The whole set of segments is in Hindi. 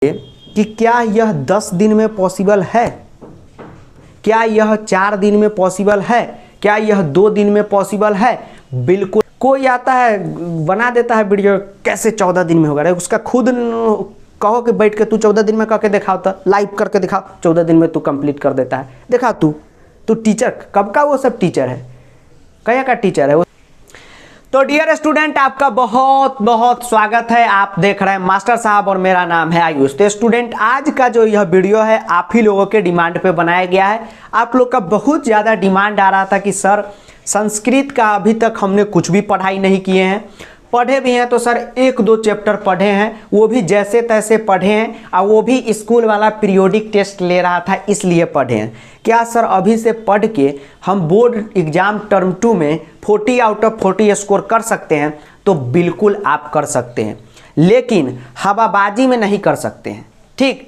कि क्या यह 10 दिन में पॉसिबल है, क्या यह 4 दिन में पॉसिबल है, क्या यह 2 दिन में पॉसिबल है। बिल्कुल। कोई आता है बना देता है वीडियो, कैसे 14 दिन में होगा, उसका खुद कहो कि बैठ के तू 14 दिन में करके दिखाओ, तो लाइव करके दिखाओ, 14 दिन में तू कंप्लीट कर देता है। देखा तू टीचर कब का वो सब टीचर है, कया का टीचर है वो। तो डियर स्टूडेंट, आपका बहुत बहुत स्वागत है। आप देख रहे हैं मास्टर साहब और मेरा नाम है आयुष। तो स्टूडेंट, आज का जो यह वीडियो है आप ही लोगों के डिमांड पे बनाया गया है। आप लोग का बहुत ज़्यादा डिमांड आ रहा था कि सर संस्कृत का अभी तक हमने कुछ भी पढ़ाई नहीं किए हैं, पढ़े भी हैं तो सर 1-2 चैप्टर पढ़े हैं, वो भी जैसे तैसे पढ़े हैं, और वो भी स्कूल वाला पीरियोडिक टेस्ट ले रहा था इसलिए पढ़े हैं। क्या सर अभी से पढ़ के हम बोर्ड एग्जाम टर्म 2 में 40 आउट ऑफ 40 स्कोर कर सकते हैं? तो बिल्कुल आप कर सकते हैं, लेकिन हवाबाजी में नहीं कर सकते हैं। ठीक,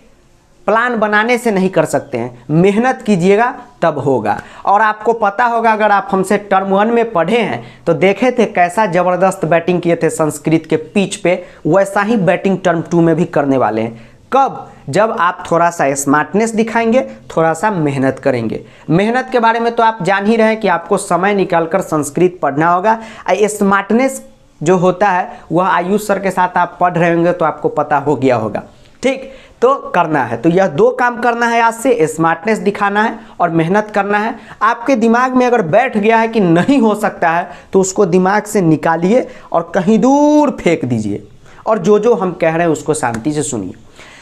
प्लान बनाने से नहीं कर सकते हैं, मेहनत कीजिएगा तब होगा। और आपको पता होगा, अगर आप हमसे टर्म 1 में पढ़े हैं तो देखे थे कैसा ज़बरदस्त बैटिंग किए थे संस्कृत के पिच पे, वैसा ही बैटिंग टर्म 2 में भी करने वाले हैं। कब? जब आप थोड़ा सा स्मार्टनेस दिखाएंगे, थोड़ा सा मेहनत करेंगे। मेहनत के बारे में तो आप जान ही रहे हैं कि आपको समय निकालकर संस्कृत पढ़ना होगा। स्मार्टनेस जो होता है वह आयुष सर के साथ आप पढ़ रहे होंगे तो आपको पता हो गया होगा। ठीक, तो करना है, तो यह 2 काम करना है आज से, स्मार्टनेस दिखाना है और मेहनत करना है। आपके दिमाग में अगर बैठ गया है कि नहीं हो सकता है तो उसको दिमाग से निकालिए और कहीं दूर फेंक दीजिए, और जो हम कह रहे हैं उसको शांति से सुनिए।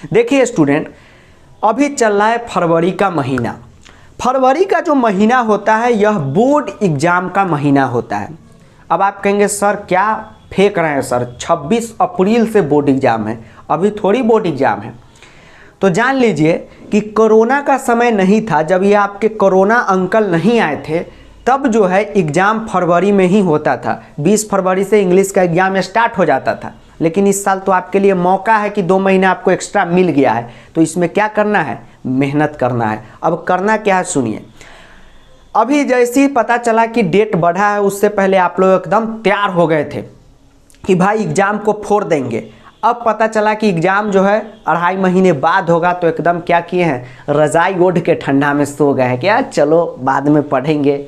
देखिए स्टूडेंट, अभी चल रहा है फरवरी का महीना। फरवरी का जो महीना होता है यह बोर्ड एग्जाम का महीना होता है। अब आप कहेंगे सर क्या फेंक रहे हैं सर, 26 अप्रैल से बोर्ड एग्जाम है, अभी थोड़ी बोर्ड एग्जाम है। तो जान लीजिए कि कोरोना का समय नहीं था, जब ये आपके कोरोना अंकल नहीं आए थे तब जो है एग्ज़ाम फरवरी में ही होता था। 20 फरवरी से इंग्लिश का एग्ज़ाम स्टार्ट हो जाता था। लेकिन इस साल तो आपके लिए मौका है कि 2 महीना आपको एक्स्ट्रा मिल गया है, तो इसमें क्या करना है? मेहनत करना है। अब करना क्या है सुनिए। अभी जैसे ही पता चला कि डेट बढ़ा है, उससे पहले आप लोग एकदम तैयार हो गए थे कि भाई एग्ज़ाम को फोड़ देंगे। अब पता चला कि एग्ज़ाम जो है 2.5 महीने बाद होगा, तो एकदम क्या किए हैं, रज़ाई ओढ़ के ठंडा में सो गए हैं, क्या चलो बाद में पढ़ेंगे।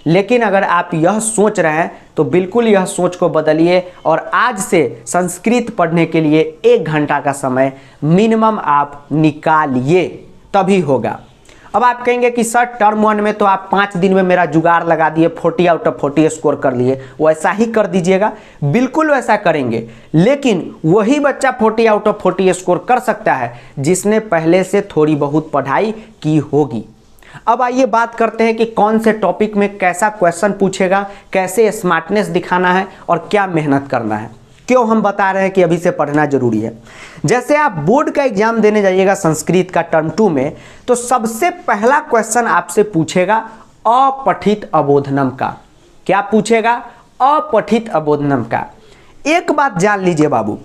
लेकिन अगर आप यह सोच रहे हैं तो बिल्कुल यह सोच को बदलिए और आज से संस्कृत पढ़ने के लिए 1 घंटा का समय मिनिमम आप निकालिए, तभी होगा। अब आप कहेंगे कि सर टर्म 1 में तो आप 5 दिन में मेरा जुगाड़ लगा दिए, 40 आउट ऑफ 40 स्कोर कर लिए, वैसा ही कर दीजिएगा। बिल्कुल वैसा करेंगे, लेकिन वही बच्चा 40 आउट ऑफ 40 स्कोर कर सकता है जिसने पहले से थोड़ी बहुत पढ़ाई की होगी। अब आइए बात करते हैं कि कौन से टॉपिक में कैसा क्वेश्चन पूछेगा, कैसे स्मार्टनेस दिखाना है और क्या मेहनत करना है। क्यों हम बता रहे हैं कि अभी से पढ़ना जरूरी है। जैसे आप बोर्ड का एग्जाम देने जाइएगा संस्कृत का टर्म 2 में, तो सबसे पहला क्वेश्चन आपसे पूछेगा अपठित अबोधनम का। क्या पूछेगा? अपठित अबोधनम का। एक बात जान लीजिए बाबू,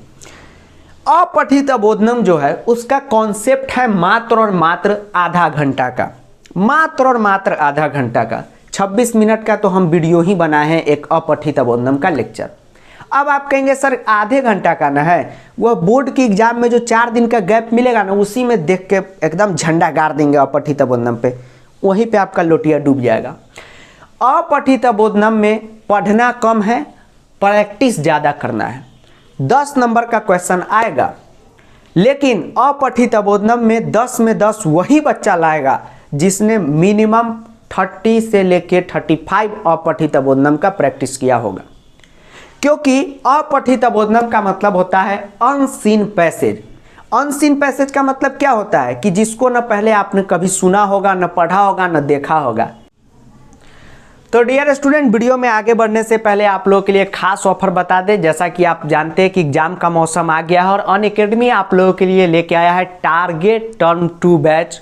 अपठित अबोधनम जो है उसका कॉन्सेप्ट है मात्र और मात्र आधा घंटा का, मात्र और मात्र आधा घंटा का। 26 मिनट का तो हम वीडियो ही बनाए हैं एक अपठित अबोधनम का लेक्चर। अब आप कहेंगे सर आधे घंटा का ना है, वह बोर्ड की एग्जाम में जो 4 दिन का गैप मिलेगा ना, उसी में देख के एकदम झंडा गाड़ देंगे अपठित अबोधनम पे, वहीं पे आपका लोटिया डूब जाएगा। अपठित अबोधनम में पढ़ना कम है, प्रैक्टिस ज़्यादा करना है। 10 नंबर का क्वेश्चन आएगा, लेकिन अपठित अबोधनम में 10 में 10 वही बच्चा लाएगा जिसने मिनिमम 30 से लेके 35 अपठित अबोधनम का प्रैक्टिस किया होगा। क्योंकि अपठित अबोधनम का मतलब होता है अनसीन पैसेज। अनसीन पैसेज का मतलब क्या होता है कि जिसको न पहले आपने कभी सुना होगा, न पढ़ा होगा, न देखा होगा। तो डियर स्टूडेंट, वीडियो में आगे बढ़ने से पहले आप लोगों के लिए खास ऑफर बता दें। जैसा कि आप जानते हैं कि एग्जाम का मौसम आ गया है और अनअकैडमी आप लोगों के लिए लेके आया है target term 2 batch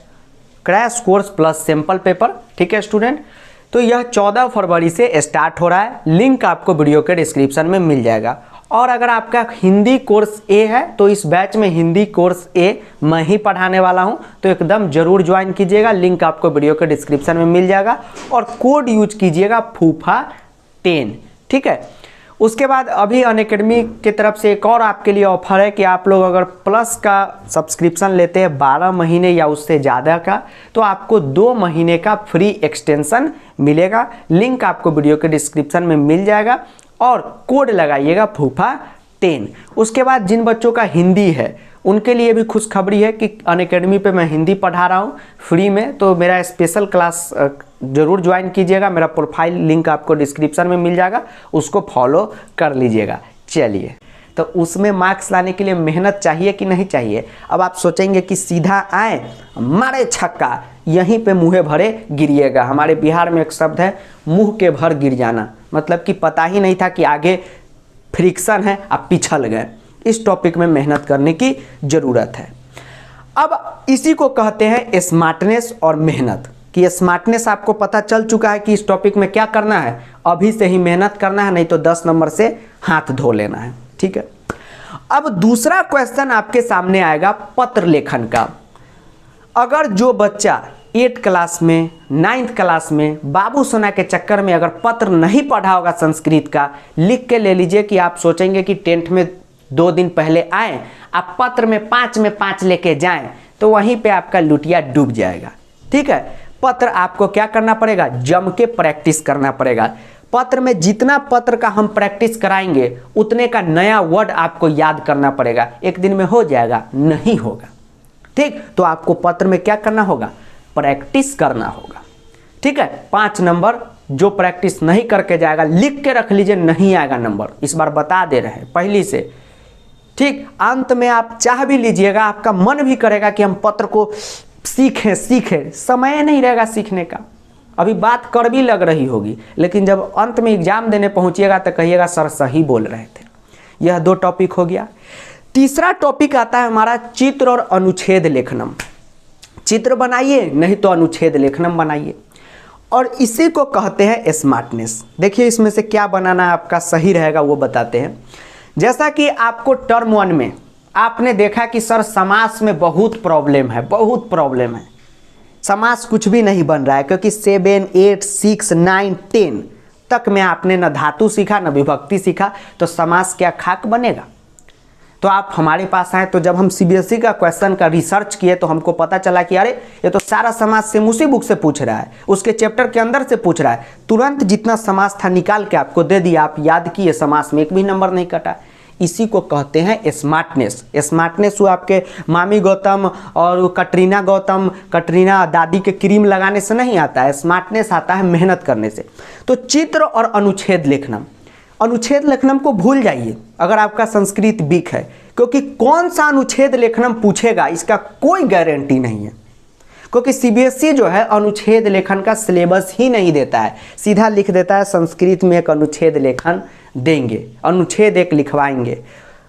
crash course plus sample paper. ठीक है स्टूडेंट, तो यह 14 फरवरी से स्टार्ट हो रहा है। लिंक आपको वीडियो के डिस्क्रिप्शन में मिल जाएगा। और अगर आपका हिंदी कोर्स ए है तो इस बैच में हिंदी कोर्स ए मैं ही पढ़ाने वाला हूं, तो एकदम जरूर ज्वाइन कीजिएगा। लिंक आपको वीडियो के डिस्क्रिप्शन में मिल जाएगा और कोड यूज कीजिएगा फूफा 10। ठीक है, उसके बाद अभी अनअकैडमी की तरफ से एक और आपके लिए ऑफर है कि आप लोग अगर प्लस का सब्सक्रिप्शन लेते हैं 12 महीने या उससे ज़्यादा का, तो आपको 2 महीने का फ्री एक्सटेंशन मिलेगा। लिंक आपको वीडियो के डिस्क्रिप्शन में मिल जाएगा और कोड लगाइएगा फूफा10। उसके बाद जिन बच्चों का हिंदी है उनके लिए भी खुशखबरी है कि अनअकैडमी पे मैं हिंदी पढ़ा रहा हूँ फ्री में, तो मेरा स्पेशल क्लास ज़रूर ज्वाइन कीजिएगा। मेरा प्रोफाइल लिंक आपको डिस्क्रिप्शन में मिल जाएगा, उसको फॉलो कर लीजिएगा। चलिए, तो उसमें मार्क्स लाने के लिए मेहनत चाहिए कि नहीं चाहिए? अब आप सोचेंगे कि सीधा आए मारे छक्का, यहीं पे मुँहे भरे गिरिएगा। हमारे बिहार में एक शब्द है मुँह के भर गिर जाना, मतलब कि पता ही नहीं था कि आगे फ्रिक्शन है, आप पिछल गए। इस टॉपिक में मेहनत करने की ज़रूरत है। अब इसी को कहते हैं स्मार्टनेस और मेहनत, कि स्मार्टनेस आपको पता चल चुका है कि इस टॉपिक में क्या करना है, अभी से ही मेहनत करना है, नहीं तो 10 नंबर से हाथ धो लेना है। ठीक है, अब दूसरा क्वेश्चन आपके सामने आएगा पत्र लेखन का। अगर जो बच्चा 8 क्लास में 9th क्लास में बाबू सोना के चक्कर में अगर पत्र नहीं पढ़ा होगा संस्कृत का, लिख के ले लीजिए कि आप सोचेंगे कि 10th में 2 दिन पहले आए, आप पत्र में 5 में 5 लेके जाएं, तो वहीं पे आपका लुटिया डूब जाएगा। ठीक है, पत्र आपको क्या करना पड़ेगा, जम के प्रैक्टिस करना पड़ेगा। पत्र में जितना पत्र का हम प्रैक्टिस कराएंगे उतने का नया वर्ड आपको याद करना पड़ेगा। एक दिन में हो जाएगा? नहीं होगा। ठीक, तो आपको पत्र में क्या करना होगा, प्रैक्टिस करना होगा। ठीक है, 5 नंबर जो प्रैक्टिस नहीं करके जाएगा, लिख के रख लीजिए, नहीं आएगा नंबर, इस बार बता दे रहे हैं पहली से। ठीक, अंत में आप चाह भी लीजिएगा, आपका मन भी करेगा कि हम पत्र को सीखें, समय नहीं रहेगा सीखने का। अभी बात कड़वी लग रही होगी, लेकिन जब अंत में एग्जाम देने पहुंचिएगा तो कहिएगा सर सही बोल रहे थे। यह 2 टॉपिक हो गया। तीसरा टॉपिक आता है हमारा चित्र और अनुच्छेद लेखनम। चित्र बनाइए, नहीं तो अनुच्छेद लेखनम बनाइए, और इसी को कहते हैं स्मार्टनेस। देखिए इसमें से क्या बनाना आपका सही रहेगा वो बताते हैं। जैसा कि आपको टर्म 1 में आपने देखा कि सर समास में बहुत प्रॉब्लम है, समास कुछ भी नहीं बन रहा है, क्योंकि 7, 8, 6, 9, 10 तक में आपने न धातु सीखा न विभक्ति सीखा, तो समास क्या खाक बनेगा? तो आप हमारे पास आए, तो जब हम सीबीएसई का क्वेश्चन का रिसर्च किए तो हमको पता चला कि अरे ये तो सारा समास सेम उसी बुक से पूछ रहा है, उसके चैप्टर के अंदर से पूछ रहा है। तुरंत जितना समास था निकाल के आपको दे दिया, आप याद किए, समास में एक भी नंबर नहीं कटा। इसी को कहते हैं स्मार्टनेस। स्मार्टनेस वो आपके मामी गौतम और कटरीना दादी के क्रीम लगाने से नहीं आता है, स्मार्टनेस आता है मेहनत करने से। तो चित्र और अनुच्छेद लेखनम को भूल जाइए अगर आपका संस्कृत वीक है, क्योंकि कौन सा अनुच्छेद लेखनम पूछेगा इसका कोई गारंटी नहीं है, क्योंकि सीबीएसई जो है अनुच्छेद लेखन का सिलेबस ही नहीं देता है। सीधा लिख देता है संस्कृत में एक अनुच्छेद लेखन देंगे, अनुच्छेद एक लिखवाएंगे,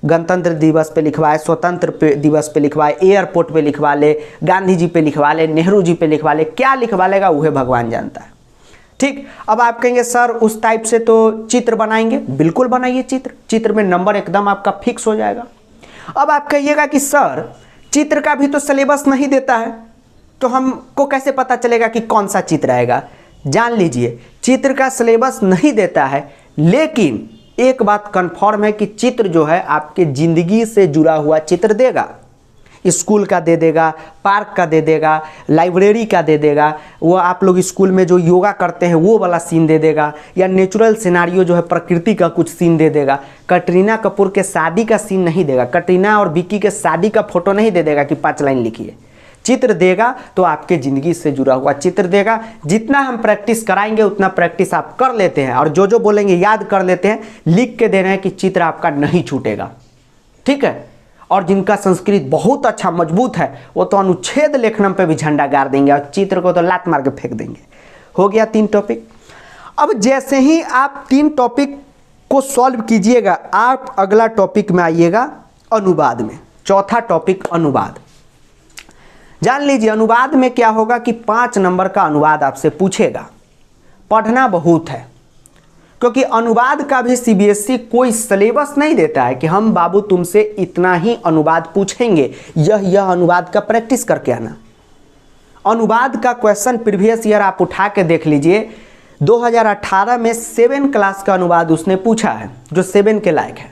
गणतंत्र दिवस पे लिखवाए, स्वतंत्र दिवस पे लिखवाए, एयरपोर्ट पे लिखवा ले, गांधी जी पे लिखवा ले, नेहरू जी पे लिखवा ले, क्या लिखवा लेगा वह भगवान जानता है। ठीक, अब आप कहेंगे सर उस टाइप से तो चित्र बनाएंगे, बिल्कुल बनाइए चित्र में नंबर एकदम आपका फिक्स हो जाएगा। अब आप कहिएगा कि सर चित्र का भी तो सिलेबस नहीं देता है, तो हमको कैसे पता चलेगा कि कौन सा चित्र आएगा? जान लीजिए, चित्र का सिलेबस नहीं देता है, लेकिन एक बात कंफर्म है कि चित्र जो है आपके ज़िंदगी से जुड़ा हुआ चित्र देगा। स्कूल का दे देगा, पार्क का दे देगा, लाइब्रेरी का दे देगा, वो आप लोग स्कूल में जो योगा करते हैं वो वाला सीन दे देगा, या नेचुरल सिनारियो जो है प्रकृति का कुछ सीन दे देगा। कटरीना कपूर के शादी का सीन नहीं देगा, कटरीना और विक्की के शादी का फोटो नहीं दे देगा कि 5 लाइन लिखिए। चित्र देगा तो आपके ज़िंदगी से जुड़ा हुआ चित्र देगा। जितना हम प्रैक्टिस कराएंगे उतना प्रैक्टिस आप कर लेते हैं, और जो बोलेंगे याद कर लेते हैं, लिख के दे रहे हैं कि चित्र आपका नहीं छूटेगा। ठीक है, और जिनका संस्कृत बहुत अच्छा मजबूत है वो तो अनुच्छेद लेखनम पे भी झंडा गाड़ देंगे, और चित्र को तो लात मार के फेंक देंगे। हो गया 3 टॉपिक। अब जैसे ही आप 3 टॉपिक को सॉल्व कीजिएगा, आप अगला टॉपिक में आइएगा अनुवाद में। चौथा टॉपिक अनुवाद। जान लीजिए अनुवाद में क्या होगा कि 5 नंबर का अनुवाद आपसे पूछेगा। पढ़ना बहुत है, क्योंकि अनुवाद का भी सीबीएसई कोई सिलेबस नहीं देता है कि हम बाबू तुमसे इतना ही अनुवाद पूछेंगे, यह अनुवाद का प्रैक्टिस करके आना। अनुवाद का क्वेश्चन प्रीवियस ईयर आप उठा के देख लीजिए, 2018 में 7 क्लास का अनुवाद उसने पूछा है जो 7 के लायक है।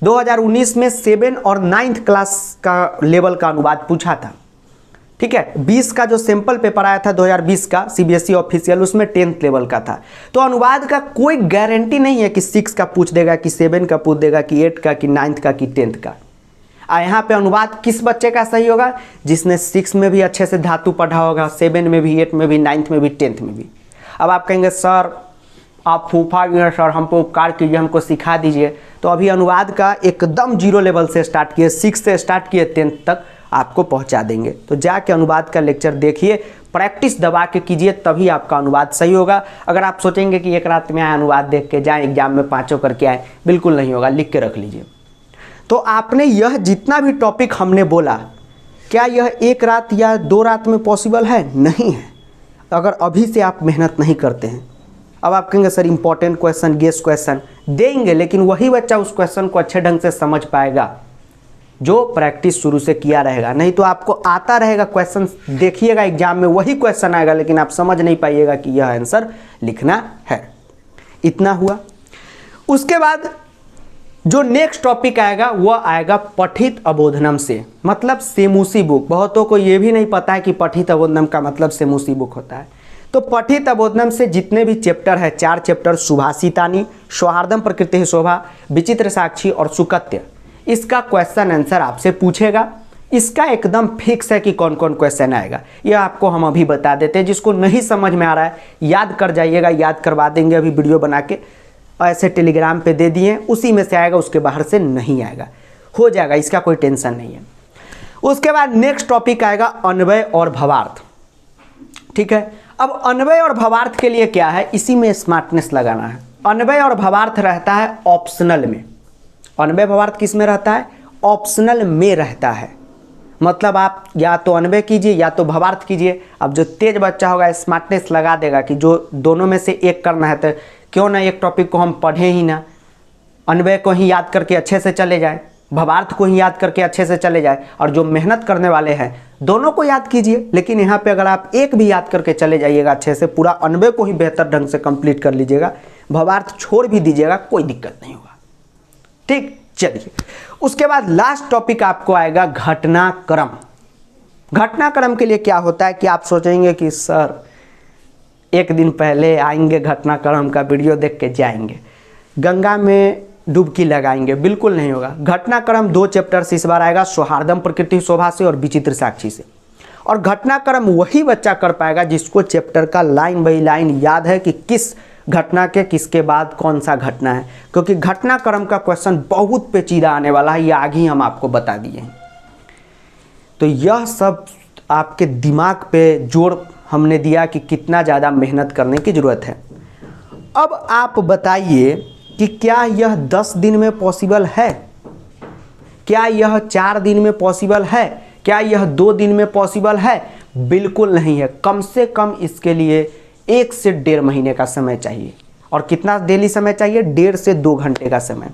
2019 में 7 और 9th क्लास का लेवल का अनुवाद पूछा था। ठीक है, 20 का जो सैंपल पेपर आया था 2020 का सीबीएसई ऑफिशियल, उसमें 10th लेवल का था। तो अनुवाद का कोई गारंटी नहीं है कि 6 का पूछ देगा, कि 7 का पूछ देगा, कि 8 का, कि 9th का, कि 10th का। यहाँ पे अनुवाद किस बच्चे का सही होगा? जिसने 6 में भी अच्छे से धातु पढ़ा होगा, 7 में भी, 8 में भी, 9th में भी, 10th में भी। अब आप कहेंगे सर आप फूफा भी हैं सर, हमको उपकार कीजिए, हमको सिखा दीजिए। तो अभी अनुवाद का एकदम 0 लेवल से स्टार्ट किए, 6 से स्टार्ट किए, 10th तक आपको पहुंचा देंगे। तो जाके अनुवाद का लेक्चर देखिए, प्रैक्टिस दबा के कीजिए, तभी आपका अनुवाद सही होगा। अगर आप सोचेंगे कि एक रात में आए अनुवाद देख के जाए एग्जाम में 5 करके आए, बिल्कुल नहीं होगा, लिख के रख लीजिए। तो आपने यह जितना भी टॉपिक हमने बोला, क्या यह 1 रात या 2 रात में पॉसिबल है? नहीं है, अगर अभी से आप मेहनत नहीं करते हैं। अब आप कहेंगे sir important question, guess question देंगे, लेकिन वही बच्चा उस क्वेश्चन को अच्छे ढंग से समझ पाएगा जो प्रैक्टिस शुरू से किया रहेगा। नहीं तो आपको आता रहेगा क्वेश्चन, देखिएगा एग्जाम में वही क्वेश्चन आएगा, लेकिन आप समझ नहीं पाइएगा कि यह आंसर लिखना है। इतना हुआ। उसके बाद जो नेक्स्ट टॉपिक आएगा वह आएगा पठित अबोधनम से, मतलब सेमुसी बुक। बहुतों को यह भी नहीं पता है कि पठित अबोधनम का मतलब सेमुसी बुक होता है। तो पठित अबोधनम से जितने भी चैप्टर है, 4 चैप्टर, सुभाषितानी, सौहार्दम प्रकृति शोभा, विचित्र साक्षी और सुकत्य, इसका क्वेश्चन आंसर आपसे पूछेगा। इसका एकदम फिक्स है कि कौन कौन क्वेश्चन आएगा, यह आपको हम अभी बता देते हैं। जिसको नहीं समझ में आ रहा है याद कर जाइएगा, याद करवा देंगे अभी वीडियो बना के, ऐसे टेलीग्राम पे दे दिए, उसी में से आएगा, उसके बाहर से नहीं आएगा, हो जाएगा, इसका कोई टेंशन नहीं है। उसके बाद नेक्स्ट टॉपिक आएगा अन्वय और भावार्थ। ठीक है, अब अन्वय और भावार्थ के लिए क्या है, इसी में स्मार्टनेस लगाना है। अन्वय और भावार्थ रहता है ऑप्शनल में। अन्वय भावार्थ किस में रहता है? ऑप्शनल में रहता है। मतलब आप या तो अन्वय कीजिए या तो भावार्थ कीजिए। अब जो तेज बच्चा होगा स्मार्टनेस लगा देगा कि जो दोनों में से एक करना है, तो क्यों ना एक टॉपिक को हम पढ़ें ही ना, अन्वय को ही याद करके अच्छे से चले जाए, भावार्थ को ही याद करके अच्छे से चले जाए। और जो मेहनत करने वाले हैं दोनों को याद कीजिए, लेकिन यहाँ पे अगर आप एक भी याद करके चले जाइएगा अच्छे से, पूरा अन्वय को ही बेहतर ढंग से कंप्लीट कर लीजिएगा, भावार्थ छोड़ भी दीजिएगा, कोई दिक्कत नहीं होगा। ठीक, चलिए उसके बाद लास्ट टॉपिक आपको आएगा घटनाक्रम। घटनाक्रम के लिए क्या होता है कि आप सोचेंगे कि सर एक दिन पहले आएंगे, घटनाक्रम का वीडियो देख के जाएंगे, गंगा में डुबकी लगाएंगे, बिल्कुल नहीं होगा। घटनाक्रम 2 चैप्टर से इस बार आएगा, सौहार्दम प्रकृति शोभा से और विचित्र साक्षी से। और घटनाक्रम वही बच्चा कर पाएगा जिसको चैप्टर का लाइन बाई लाइन याद है कि किस घटना के किसके बाद कौन सा घटना है, क्योंकि घटनाक्रम का क्वेश्चन बहुत पेचीदा आने वाला है, ये आगे ही हम आपको बता दिए हैं। तो यह सब आपके दिमाग पे जोर हमने दिया कि कितना ज़्यादा मेहनत करने की ज़रूरत है। अब आप बताइए कि क्या यह 10 दिन में पॉसिबल है? क्या यह 4 दिन में पॉसिबल है? क्या यह 2 दिन में पॉसिबल है? बिल्कुल नहीं है। कम से कम इसके लिए 1 से 1.5 महीने का समय चाहिए। और कितना डेली समय चाहिए? 1.5 से 2 घंटे का समय।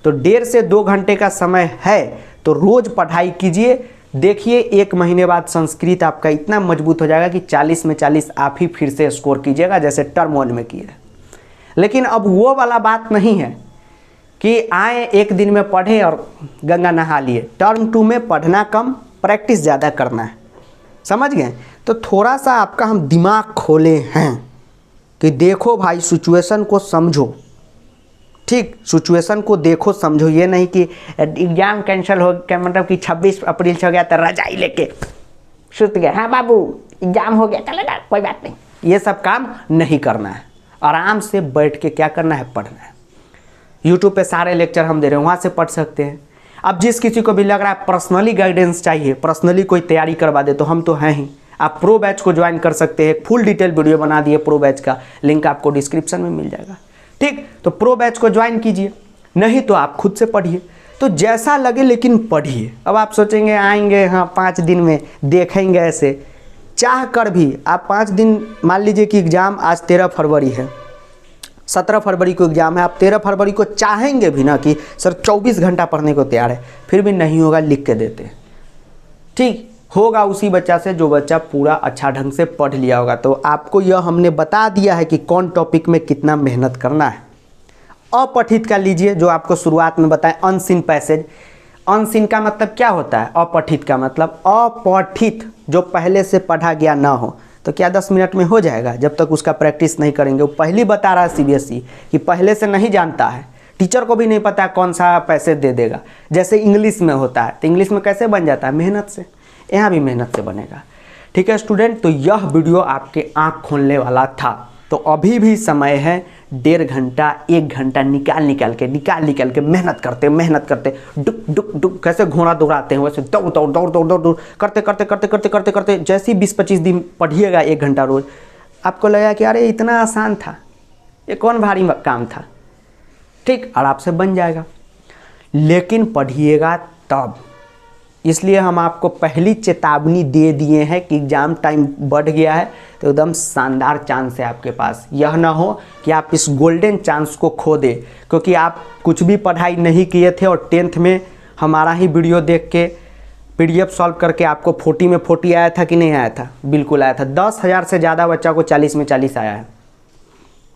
तो 1.5 से 2 घंटे का समय है तो रोज़ पढ़ाई कीजिए। देखिए 1 महीने बाद संस्कृत आपका इतना मजबूत हो जाएगा कि 40 में 40 आप ही फिर से स्कोर कीजिएगा जैसे टर्म 1 में किए। लेकिन अब वो वाला बात नहीं है कि आए 1 दिन में पढ़े और गंगा नहा लिए। टर्म 2 में पढ़ना कम, प्रैक्टिस ज़्यादा करना है, समझ गए? तो थोड़ा सा आपका हम दिमाग खोले हैं कि देखो भाई सिचुएशन को समझो। ठीक, सिचुएशन को देखो समझो, ये नहीं कि एग्जाम कैंसिल हो गया, मतलब कि 26 अप्रैल से हो गया तो रजाई लेके सुत गए, हाँ बाबू एग्जाम हो गया चलेगा कोई बात नहीं। ये सब काम नहीं करना है। आराम से बैठ के क्या करना है? पढ़ना है। यूट्यूब पे सारे लेक्चर हम दे रहे हैं, वहाँ से पढ़ सकते हैं। अब जिस किसी को भी लग रहा है पर्सनली गाइडेंस चाहिए, पर्सनली कोई तैयारी करवा दे, तो हम तो हैं ही। आप प्रो बैच को ज्वाइन कर सकते हैं। फुल डिटेल वीडियो बना दिए प्रो बैच का, लिंक आपको डिस्क्रिप्शन में मिल जाएगा। ठीक, तो प्रो बैच को ज्वाइन कीजिए, नहीं तो आप खुद से पढ़िए। तो जैसा लगे लेकिन पढ़िए। अब आप सोचेंगे आएंगे हाँ 5 दिन में देखेंगे, ऐसे चाह कर भी आप 5 दिन, मान लीजिए कि एग्ज़ाम आज 13 फरवरी है, 17 फरवरी को एग्ज़ाम है, आप 13 फरवरी को चाहेंगे भी ना कि सर 24 घंटा पढ़ने को तैयार है, फिर भी नहीं होगा, लिख के देते हैं। ठीक, होगा उसी बच्चा से जो बच्चा पूरा अच्छा ढंग से पढ़ लिया होगा। तो आपको यह हमने बता दिया है कि कौन टॉपिक में कितना मेहनत करना है। अपठित का लीजिए, जो आपको शुरुआत में बताएं, अनसीन पैसेज। अनसीन का मतलब क्या होता है? अपठित का मतलब अपठित, जो पहले से पढ़ा गया ना हो। तो क्या 10 मिनट में हो जाएगा? जब तक उसका प्रैक्टिस नहीं करेंगे। वो पहली बता रहा है सीबीएसई कि पहले से नहीं जानता है, टीचर को भी नहीं पता है कौन सा पैसेज दे देगा। जैसे इंग्लिश में होता है, तो इंग्लिश में कैसे बन जाता है? मेहनत से। यहाँ भी मेहनत से बनेगा। ठीक है स्टूडेंट, तो यह वीडियो आपके आँख खोलने वाला था। तो अभी भी समय है, 1.5 घंटा 1 घंटा निकाल के मेहनत करते डुक डुक डुक, कैसे घोड़ा दौड़ाते हैं वैसे दौड़ दौड़ दौड़ दौड़ दौड़ दौड़ करते जैसे 20-25 दिन पढ़िएगा 1 घंटा रोज, आपको लगेगा कि अरे इतना आसान था, ये कौन भारी काम था। ठीक, और आपसे बन जाएगा। लेकिन पढ़िएगा तब, इसलिए हम आपको पहली चेतावनी दे दिए हैं कि एग्ज़ाम टाइम बढ़ गया है, तो एकदम शानदार चांस है आपके पास। यह ना हो कि आप इस गोल्डन चांस को खो दें, क्योंकि आप कुछ भी पढ़ाई नहीं किए थे और 10th में हमारा ही वीडियो देख के PDF सॉल्व करके आपको 40 में 40 आया था कि नहीं आया था? बिल्कुल आया था। 10,000 से ज़्यादा बच्चा को 40 में 40 आया है।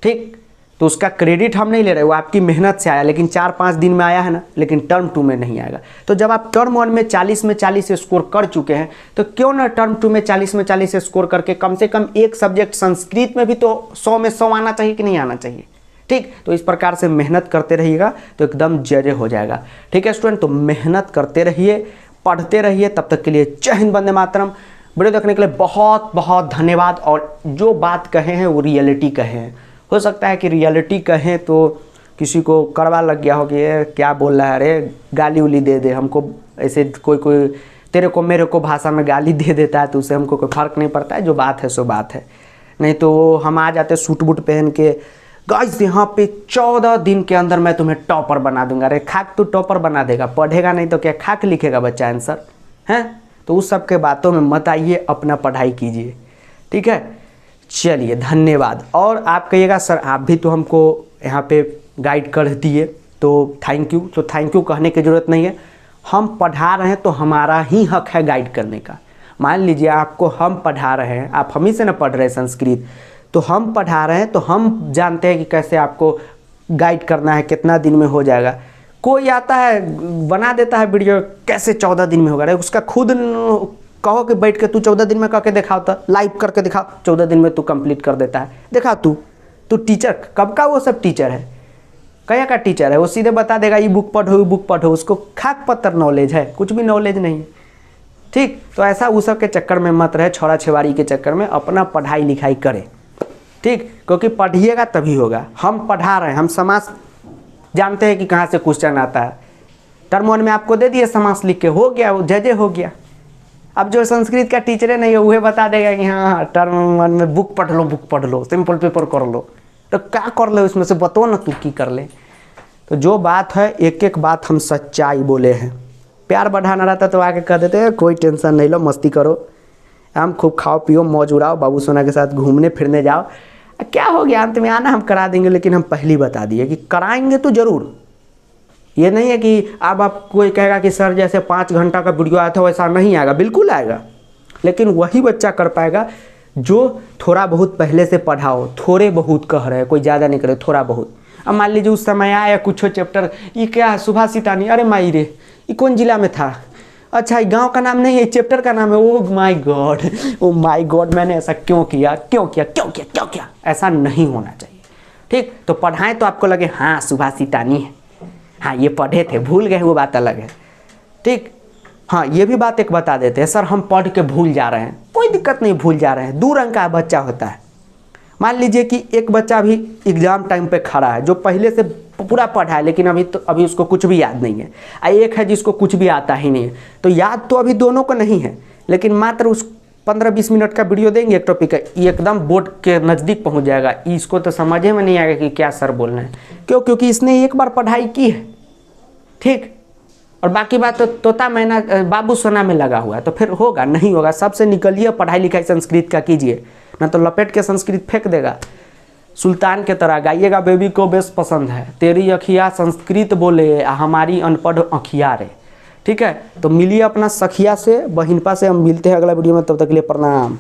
ठीक, तो उसका क्रेडिट हम नहीं ले रहे, वो आपकी मेहनत से आया, लेकिन 4-5 दिन में आया है ना, लेकिन टर्म 2 में नहीं आएगा। तो जब आप टर्म 1 में 40 में 40 स्कोर कर चुके हैं, तो क्यों ना टर्म 2 में 40 में 40 स्कोर करके कम से कम एक सब्जेक्ट संस्कृत में भी तो 100 में 100 आना चाहिए कि नहीं आना चाहिए। ठीक, तो इस प्रकार से मेहनत करते रहिएगा तो एकदम जय हो जाएगा। ठीक है स्टूडेंट, तो मेहनत करते रहिए, पढ़ते रहिए। तब तक के लिए जय हिंद, वंदे मातरम। वीडियो देखने के लिए बहुत बहुत धन्यवाद। और जो बात कहे हैं वो रियलिटी कहे हैं। हो सकता है कि रियलिटी कहें तो किसी को कड़वा लग गया हो कि ये क्या बोल रहा है, अरे गाली उली दे दे हमको, ऐसे कोई तेरे को मेरे को भाषा में गाली दे देता है, तो उससे हमको कोई फ़र्क नहीं पड़ता है। जो बात है सो बात है। नहीं तो हम आ जाते सूट बूट पहन के, गाइस यहाँ पे 14 दिन के अंदर मैं तुम्हें टॉपर बना दूंगा। अरे खाक तू टॉपर बना देगा, पढ़ेगा नहीं तो क्या खाक लिखेगा बच्चा आंसर हैं? तो उस सब के बातों में मत आइए, अपना पढ़ाई कीजिए। ठीक है, चलिए धन्यवाद। और आप कहिएगा सर आप भी तो हमको यहाँ पे गाइड कर दिए, तो थैंक यू। तो थैंक यू कहने की ज़रूरत नहीं है, हम पढ़ा रहे हैं तो हमारा ही हक है गाइड करने का। मान लीजिए आपको हम पढ़ा रहे हैं, आप हम ही से ना पढ़ रहे हैं संस्कृत, तो हम पढ़ा रहे हैं तो हम जानते हैं कि कैसे आपको गाइड करना है, कितना दिन में हो जाएगा। कोई आता है बना देता है वीडियो, कैसे 14 दिन में होगा। अरे उसका खुद कहो कि बैठ के तू 14 दिन में करके दिखाओ, तो लाइव करके दिखाओ, 14 दिन में तू कंप्लीट कर देता है। देखा तू टीचर कब का वो सब टीचर है, कया का टीचर है? वो सीधे बता देगा ये बुक पढ़ो। उसको खाक पत्थर नॉलेज है, कुछ भी नॉलेज नहीं है। ठीक, तो ऐसा उस सब के चक्कर में मत रहे, छोड़ा छेवाड़ी के चक्कर में अपना पढ़ाई लिखाई करें। ठीक, क्योंकि पढ़िएगा तभी होगा। हम पढ़ा रहे हैं, हम समास जानते हैं कि कहाँ से क्वेश्चन आता है। टर्म 1 में आपको दे दिए समास लिख के, हो गया, वो जजे हो गया। अब जो संस्कृत का टीचर है नहीं, वह बता देगा कि हाँ टर्म 1 में बुक पढ़ लो, सिंपल पेपर कर लो। तो क्या कर ले उसमें से बताओ ना, तू की कर ले। तो जो बात है एक एक बात हम सच्चाई बोले हैं। प्यार बढ़ाना रहता तो आके कह देते हैं कोई टेंशन नहीं लो, मस्ती करो, हम खूब खाओ पियो, मौज उड़ाओ, बाबू सोना के साथ घूमने फिरने जाओ। क्या हो गया, अंत में आना हम करा देंगे। लेकिन हम पहले बता दिए कि कराएंगे तो ज़रूर। ये नहीं है कि अब आप कोई कहेगा कि सर जैसे 5 घंटा का वीडियो आया था वैसा नहीं आएगा, बिल्कुल आएगा। लेकिन वही बच्चा कर पाएगा जो थोड़ा बहुत पहले से पढ़ा हो। थोड़े बहुत कह रहे हैं, कोई ज़्यादा नहीं करे, थोड़ा बहुत। अब मान लीजिए उस समय आया कुछ चैप्टर, ये क्या है सुभाषितानी, अरे माई रे ये कौन जिला में था, अच्छा ये गांव का नाम नहीं है, चैप्टर का नाम है। ओ माय गॉड मैंने ऐसा क्यों किया। ऐसा नहीं होना चाहिए। ठीक, तो पढ़ाएं तो आपको लगे हाँ सुभाषितानी है, हाँ ये पढ़े थे, भूल गए वो बात अलग है। ठीक, हाँ ये भी बात एक बता देते हैं, सर हम पढ़ के भूल जा रहे हैं। कोई दिक्कत नहीं, भूल जा रहे हैं, 2 रंग का बच्चा होता है। मान लीजिए कि एक बच्चा भी एग्ज़ाम टाइम पे खड़ा है, जो पहले से पूरा पढ़ा है लेकिन अभी उसको कुछ भी याद नहीं है। एक है जिसको कुछ भी आता ही नहीं है। तो याद तो अभी दोनों को नहीं है, लेकिन मात्र उस 15-20 मिनट का वीडियो देंगे एक टॉपिक का, एकदम बोर्ड के नज़दीक पहुंच जाएगा। इसको तो समझ में नहीं आएगा कि क्या सर बोलना है। क्यों? क्योंकि इसने एक बार पढ़ाई की है। ठीक, और बाकी बात तो तोता मैना बाबू सोना में लगा हुआ है, तो फिर होगा नहीं होगा। सबसे निकलिए, पढ़ाई लिखाई संस्कृत का कीजिए, ना तो लपेट के संस्कृत फेंक देगा। सुल्तान के तरह गाइएगा, बेबी को बेस पसंद है, तेरी अखियाँ संस्कृत बोले हमारी अनपढ़ अखियाँ रे। ठीक है, तो मिलिए अपना सखिया से, बहिनपा से। हम मिलते हैं अगला वीडियो में, तब तक के लिए प्रणाम।